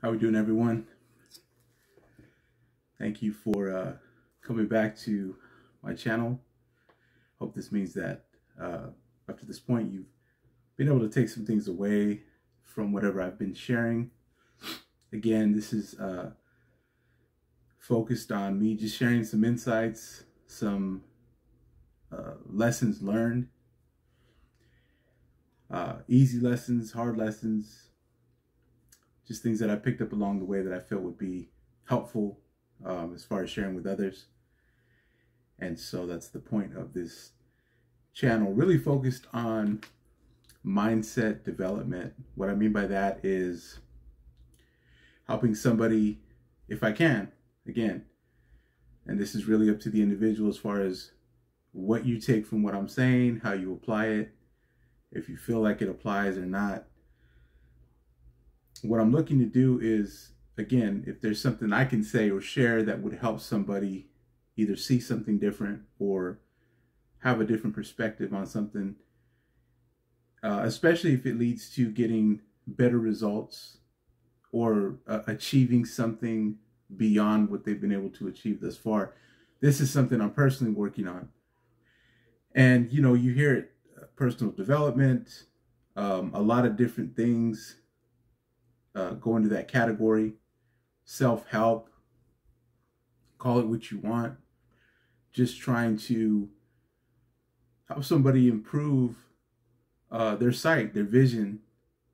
How we doing, everyone? Thank you for coming back to my channel. Hope this means that up to this point you've been able to take some things away from whatever I've been sharing. Again, this is focused on me just sharing some insights, some lessons learned, easy lessons, hard lessons, just things that I picked up along the way that I felt would be helpful as far as sharing with others. And so that's the point of this channel, really focused on mindset development. What I mean by that is helping somebody, if I can, again, and this is really up to the individual as far as what you take from what I'm saying, how you apply it, if you feel like it applies or not. What I'm looking to do is, again, if there's something I can say or share that would help somebody either see something different or have a different perspective on something, especially if it leads to getting better results or achieving something beyond what they've been able to achieve thus far. This is something I'm personally working on. And, you know, you hear it, personal development, a lot of different things go into that category. Self-help, call it what you want. Just trying to help somebody improve their sight, their vision.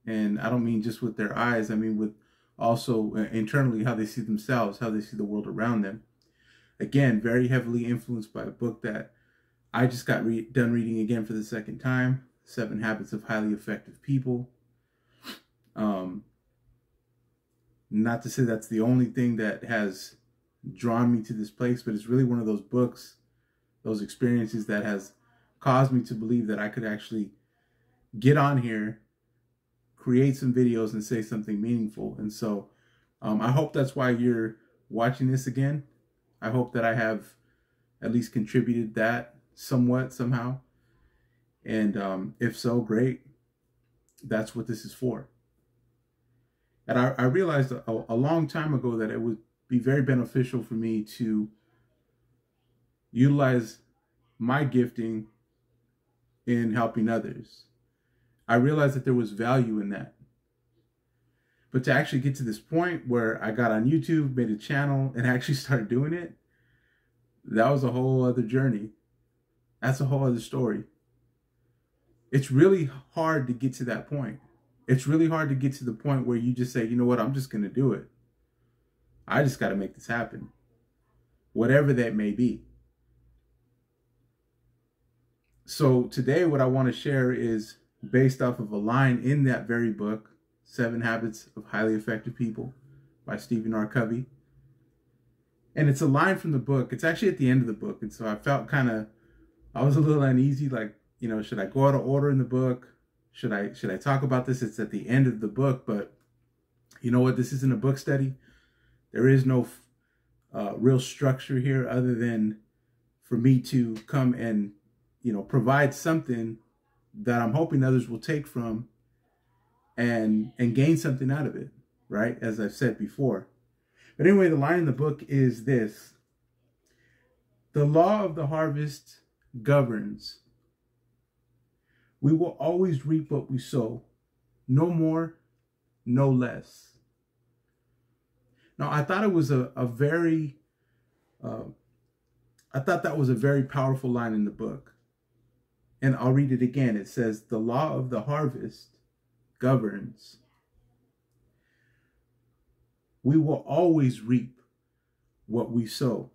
And I don't mean just with their eyes. I mean with also internally, how they see themselves, how they see the world around them. Again, very heavily influenced by a book that I just got done reading again for the second time, 7 Habits of Highly Effective People. Not to say that's the only thing that has drawn me to this place, but it's really one of those books, those experiences that has caused me to believe that I could actually get on here, create some videos, and say something meaningful. And so I hope that's why you're watching this again. I hope that I have at least contributed that somewhat, somehow. And if so, great. That's what this is for. And I realized a long time ago that it would be very beneficial for me to utilize my gifting in helping others. I realized that there was value in that. But to actually get to this point where I got on YouTube, made a channel, and actually started doing it, that was a whole other journey. That's a whole other story. It's really hard to get to that point. It's really hard to get to the point where you just say, you know what, I'm just going to do it. I just got to make this happen. Whatever that may be. So today what I want to share is based off of a line in that very book, 7 Habits of Highly Effective People by Stephen R. Covey. And it's a line from the book. It's actually at the end of the book. And so I felt I was a little uneasy, like, you know, should I go out of order in the book? Should I talk about this? It's at the end of the book, but you know what? This isn't a book study. There is no real structure here other than for me to come and, you know, provide something that I'm hoping others will take from and gain something out of it, right? As I've said before. But anyway, the line in the book is this: the law of the harvest governs. We will always reap what we sow, no more, no less. Now, I thought it was I thought that was a very powerful line in the book. And I'll read it again. It says, the law of the harvest governs. We will always reap what we sow,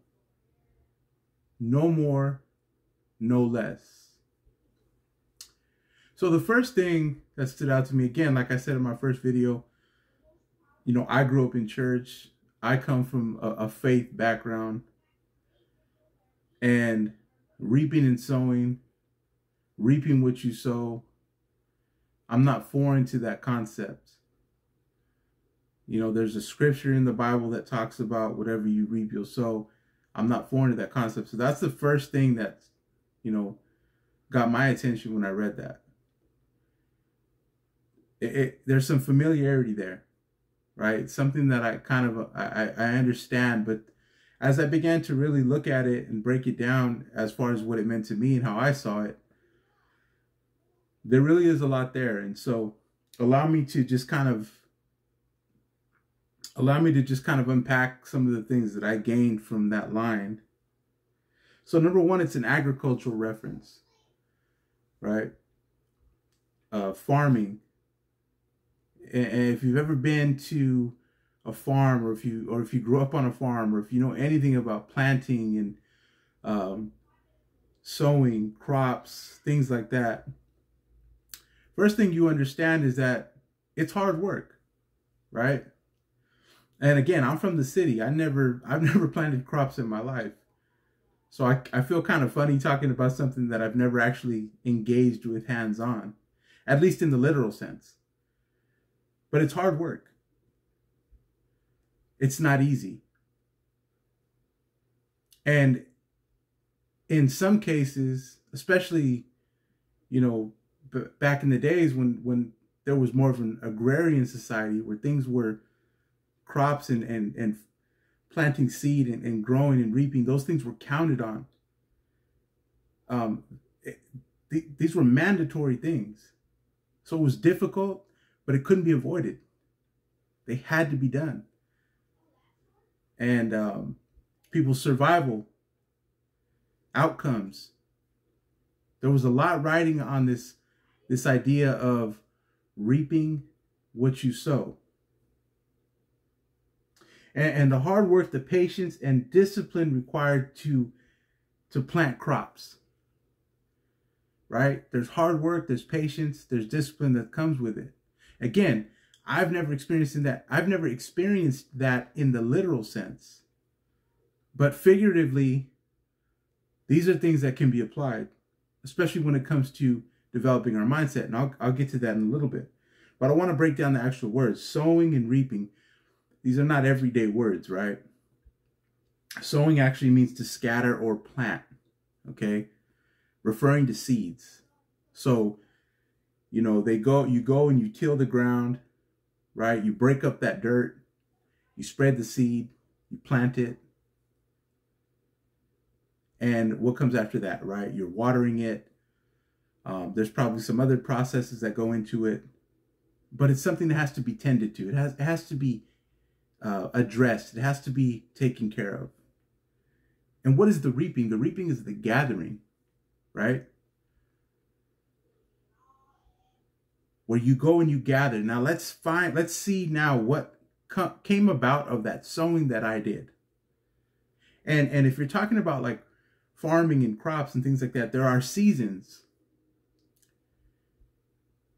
no more, no less. So the first thing that stood out to me, again, like I said in my first video, you know, I grew up in church. I come from a faith background. And reaping and sowing, reaping what you sow, I'm not foreign to that concept. You know, there's a scripture in the Bible that talks about whatever you reap, you'll sow. I'm not foreign to that concept. So that's the first thing that, you know, got my attention when I read that. There's some familiarity there, right? It's something that I kind of, I understand, but as I began to really look at it and break it down as far as what it meant to me and how I saw it, there really is a lot there. And so allow me to just kind of unpack some of the things that I gained from that line. So number one, it's an agricultural reference, right? Farming. And if you've ever been to a farm, or if you grew up on a farm, or if you know anything about planting and sowing crops, things like that, first thing you understand is that it's hard work, right? And again, I'm from the city. I've never planted crops in my life. So I feel kind of funny talking about something that I've never actually engaged with hands-on, at least in the literal sense. But it's hard work. It's not easy. And in some cases, especially, back in the days when there was more of an agrarian society where things were crops and planting seed and growing and reaping, those things were counted on. These were mandatory things. So it was difficult, but it couldn't be avoided. They had to be done. And people's survival, outcomes. There was a lot riding on this idea of reaping what you sow. And the hard work, the patience and discipline required to plant crops. Right? There's hard work, there's patience, there's discipline that comes with it. Again, I've never experienced that. I've never experienced that in the literal sense. But figuratively, these are things that can be applied, especially when it comes to developing our mindset. And I'll get to that in a little bit. But I want to break down the actual words. Sowing and reaping. These are not everyday words, right? Sowing actually means to scatter or plant, okay? Referring to seeds. So, you go and you till the ground, right? You break up that dirt, you spread the seed, you plant it. And what comes after that, right? You're watering it. There's probably some other processes that go into it, but it's something that has to be tended to. It has to be addressed. It has to be taken care of. And what is the reaping? The reaping is the gathering, right? Where you go and you gather. Now let's see now what came about of that sowing that I did. And if you're talking about like farming and crops and things like that, there are seasons.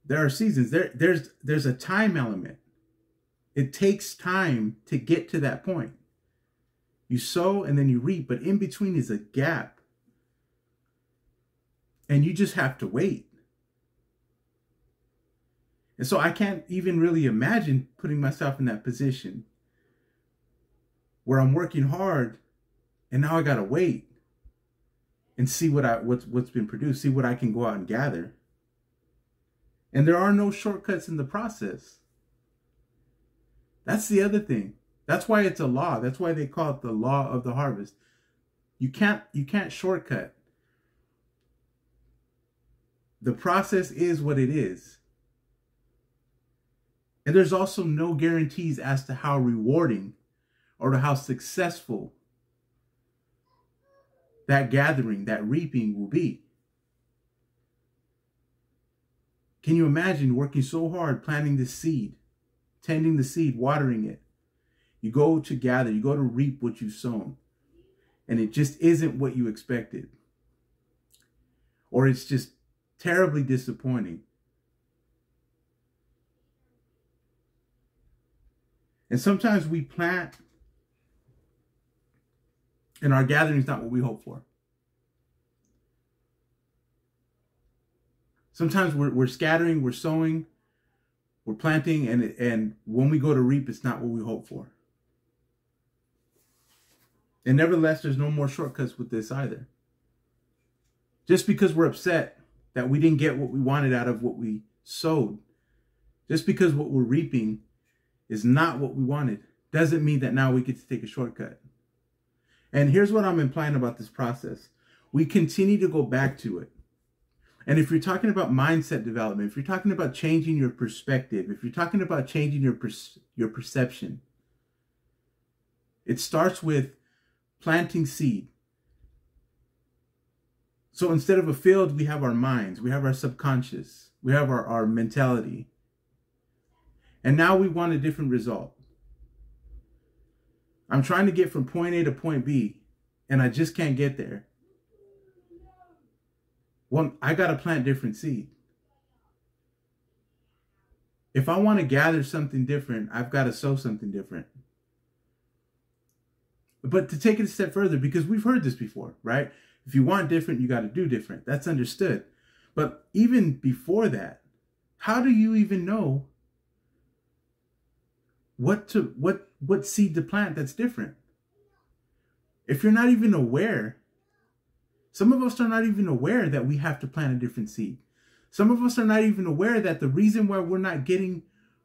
There are seasons. There's a time element. It takes time to get to that point. You sow and then you reap, but in between is a gap. And you just have to wait. And so I can't even really imagine putting myself in that position where I'm working hard and now I got to wait and see what's been produced, see what I can go out and gather. And there are no shortcuts in the process. That's the other thing. That's why it's a law. That's why they call it the law of the harvest. You can't shortcut. The process is what it is. And there's also no guarantees as to how rewarding or to how successful that gathering, that reaping will be. Can you imagine working so hard, planting the seed, tending the seed, watering it? You go to gather, you go to reap what you've sown, and it just isn't what you expected. Or it's just terribly disappointing. And sometimes we plant and our gathering is not what we hope for. Sometimes we're scattering, we're sowing, we're planting, and when we go to reap, it's not what we hope for. And nevertheless, there's no more shortcuts with this either. Just because we're upset that we didn't get what we wanted out of what we sowed, just because what we're reaping is not what we wanted, doesn't mean that now we get to take a shortcut. And here's what I'm implying about this process. We continue to go back to it. And if you're talking about mindset development, if you're talking about changing your perspective, if you're talking about changing your perception, it starts with planting seed. So instead of a field, we have our minds, we have our subconscious, we have our mentality. And now we want a different result. I'm trying to get from point A to point B, and I just can't get there. Well, I got to plant different seed. If I want to gather something different, I've got to sow something different. But to take it a step further, because we've heard this before, right? If you want different, you got to do different. That's understood. But even before that, how do you even know what seed to plant that's different? If you're not even aware, some of us are not even aware that we have to plant a different seed. Some of us are not even aware that the reason why we're not getting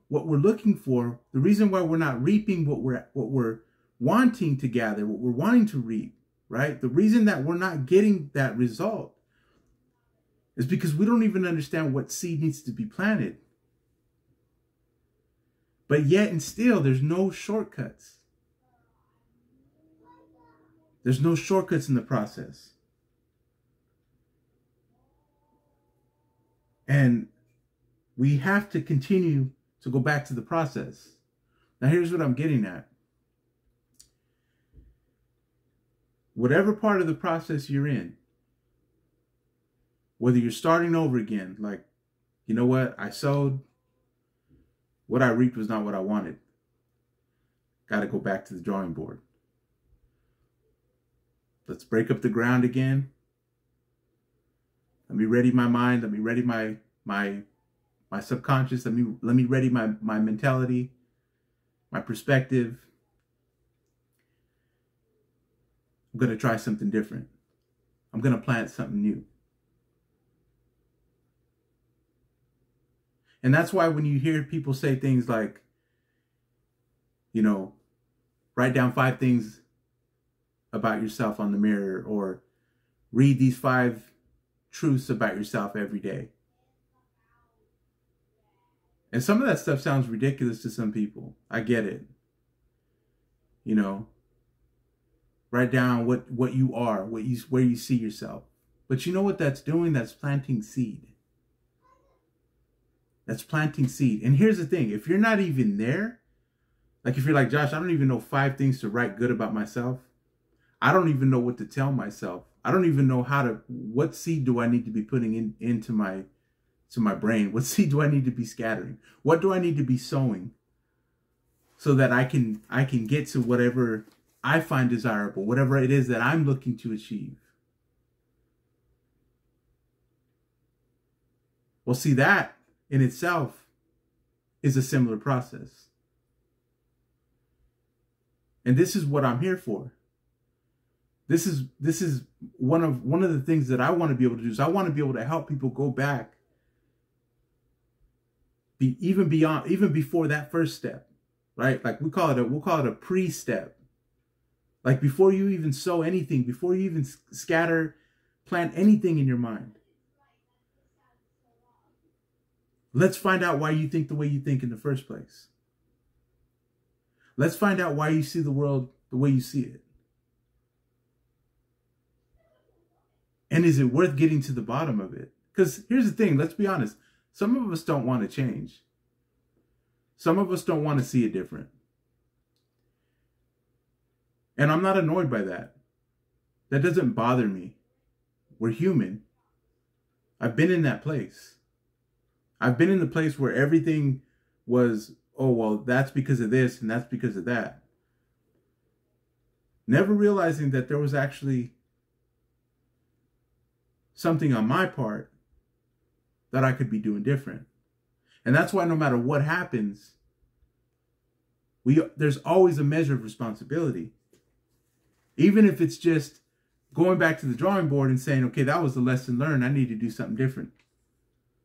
what we're looking for, the reason why we're not reaping what we're wanting to gather, what we're wanting to reap, right? The reason that we're not getting that result is because we don't even understand what seed needs to be planted. But yet and still, there's no shortcuts. There's no shortcuts in the process. And we have to continue to go back to the process. Now, here's what I'm getting at. Whatever part of the process you're in, whether you're starting over again, like, you know what, I sowed, what I reaped was not what I wanted. Got to go back to the drawing board. Let's break up the ground again. Let me ready my mind. Let me ready my subconscious. Let me ready my mentality, my perspective. I'm going to try something different. I'm going to plant something new. And that's why when you hear people say things like, you know, write down 5 things about yourself on the mirror, or read these 5 truths about yourself every day. And some of that stuff sounds ridiculous to some people. I get it. You know, write down what you are, where you see yourself. But you know what that's doing? That's planting seed. That's planting seed. And here's the thing. If you're not even there, like if you're like, Josh, I don't even know 5 things to write good about myself. I don't even know what to tell myself. I don't even know what seed do I need to be putting into my brain? What seed do I need to be scattering? What do I need to be sowing so that I can get to whatever I find desirable, whatever it is that I'm looking to achieve? Well, see, that in itself is a similar process. And this is what I'm here for. This is one of the things that I want to be able to do. Is I want to be able to help people go back, even before that first step, right? Like we'll call it a pre-step. Like before you even sow anything, before you even plant anything in your mind. Let's find out why you think the way you think in the first place. Let's find out why you see the world the way you see it. And is it worth getting to the bottom of it? Because here's the thing, let's be honest. Some of us don't want to change. Some of us don't want to see it different. And I'm not annoyed by that. That doesn't bother me. We're human. I've been in that place. I've been in the place where everything was, oh, well, that's because of this and that's because of that. Never realizing that there was actually something on my part that I could be doing different. And that's why no matter what happens, there's always a measure of responsibility. Even if it's just going back to the drawing board and saying, okay, that was the lesson learned. I need to do something different.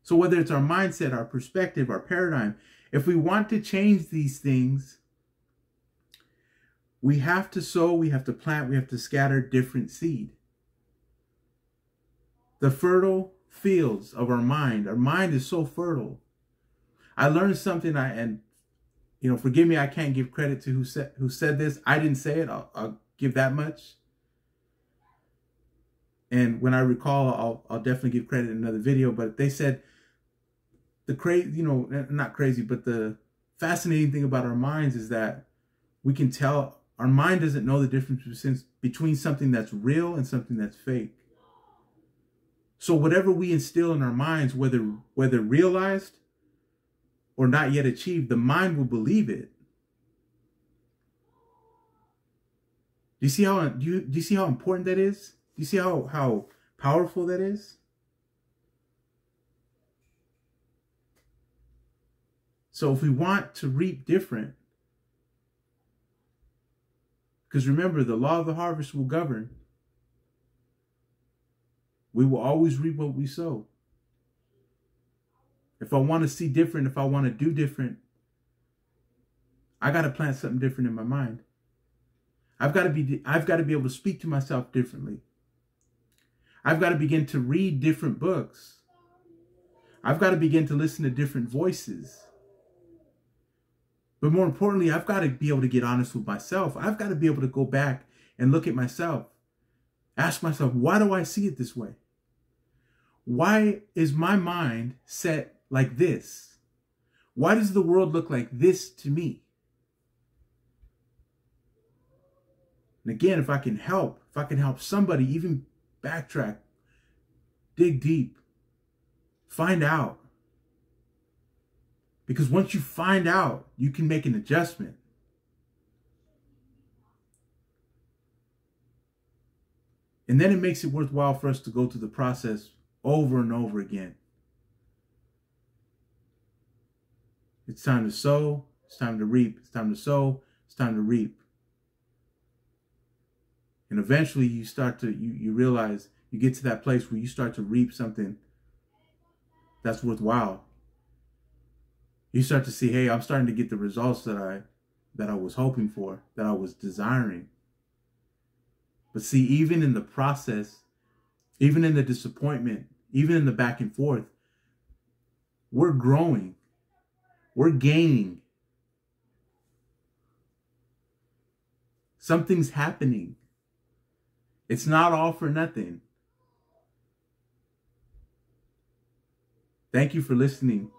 So whether it's our mindset, our perspective, our paradigm, If we want to change these things, we have to sow, we have to plant, we have to scatter different seed. The fertile fields of our mind is so fertile. I learned something, and forgive me, I can't give credit to who said this. I didn't say it. I'll give that much. And when I recall, I'll definitely give credit in another video. But they said not crazy, but the fascinating thing about our minds is that we can tell our mind doesn't know the difference between something that's real and something that's fake. So whatever we instill in our minds, whether realized or not yet achieved, the mind will believe it. Do you see how important that is? Do you see how powerful that is? So if we want to reap different, because remember, the law of the harvest will govern. We will always reap what we sow. If I want to see different, if I want to do different, I got to plant something different in my mind. I've got to be able to speak to myself differently. I've got to begin to read different books. I've got to begin to listen to different voices. But more importantly, I've got to be able to get honest with myself. I've got to be able to go back and look at myself. Ask myself, why do I see it this way? Why is my mind set like this? Why does the world look like this to me? And again, if I can help somebody even backtrack, dig deep, find out. Because once you find out, you can make an adjustment. And then it makes it worthwhile for us to go through the process over and over again. It's time to sow. It's time to reap. It's time to sow. It's time to reap. And eventually you start to, you realize, you get to that place where you start to reap something that's worthwhile. You start to see, hey, I'm starting to get the results that I was hoping for, that I was desiring. But see, even in the process, even in the disappointment, even in the back and forth, we're growing. We're gaining. Something's happening. It's not all for nothing. Thank you for listening.